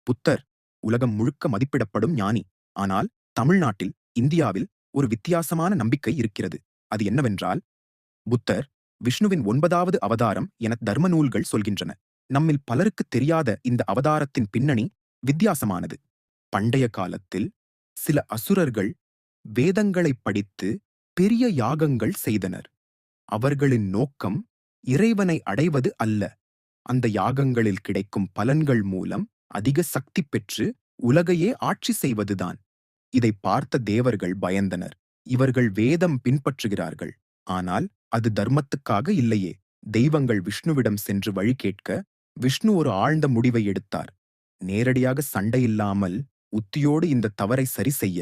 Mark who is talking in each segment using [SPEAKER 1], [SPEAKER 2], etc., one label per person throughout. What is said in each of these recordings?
[SPEAKER 1] புத்தர் உலகம் முழுக்க மதிப்பிடப்படும் ஞானி. ஆனால் தமிழ்நாட்டில், இந்தியாவில் ஒரு வித்தியாசமான நம்பிக்கை இருக்கிறது. அது என்னவென்றால், புத்தர் விஷ்ணுவின் 9வது அவதாரம் என தர்ம நூல்கள் சொல்கின்றன. நம்மில் பலருக்கு தெரியாத இந்த அவதாரத்தின் பின்னணி வித்தியாசமானது. பண்டைய காலத்தில் சில அசுரர்கள் வேதங்களை படித்து பெரிய யாகங்கள் செய்தனர். அவர்களின் நோக்கம் இறைவனை அடைவது அல்ல, அந்த யாகங்களில் கிடைக்கும் பலன்கள் மூலம் அதிக சக்தி பெற்று உலகையே ஆட்சி செய்வதுதான். இதை பார்த்த தேவர்கள் பயந்தனர். இவர்கள் வேதம் பின்பற்றுகிறார்கள், ஆனால் அது தர்மத்துக்காக இல்லையே. தெய்வங்கள் விஷ்ணுவிடம் சென்று வழி கேட்க விஷ்ணு ஒரு ஆழ்ந்த முடிவை எடுத்தார். நேரடியாக சண்டையில்லாமல் உத்தியோடு இந்த தவறை சரி செய்ய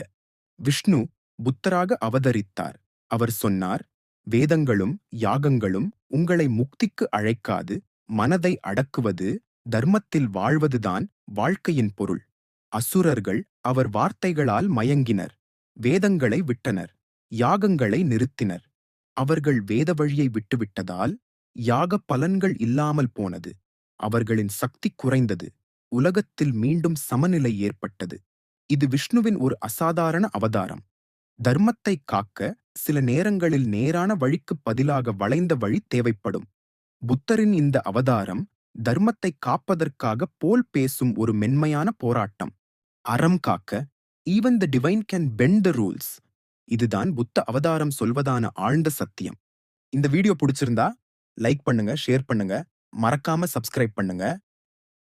[SPEAKER 1] விஷ்ணு புத்தராக அவதரித்தார். அவர் சொன்னார், வேதங்களும் யாகங்களும் உங்களை முக்திக்கு அழைக்காது, மனதை அடக்குவது, தர்மத்தில் வாழ்வதுதான் வாழ்க்கையின் பொருள். அசுரர்கள் அவர் வார்த்தைகளால் மயங்கினர். வேதங்களை விட்டனர், யாகங்களை நிறுத்தினர். அவர்கள் வேத வழியை விட்டுவிட்டதால் யாக பலன்கள் இல்லாமல் போனது. அவர்களின் சக்தி குறைந்தது. உலகத்தில் மீண்டும் சமநிலை ஏற்பட்டது. இது விஷ்ணுவின் ஒரு அசாதாரண அவதாரம். தர்மத்தை காக்க சில நேரங்களில் நேரான வழிக்கு பதிலாக வளைந்த வழி தேவைப்படும். புத்தரின் இந்த அவதாரம் தர்மத்தை காப்பதற்காக போல் பேசும் ஒரு மென்மையான போராட்டம். அறம் காக்க even the divine can bend the rules. இதுதான் புத்த அவதாரம் சொல்வதான ஆழ்ந்த சத்தியம். இந்த வீடியோ பிடிச்சிருந்தா லைக் பண்ணுங்க, ஷேர் பண்ணுங்க, மறக்காம சப்ஸ்கிரைப் பண்ணுங்க.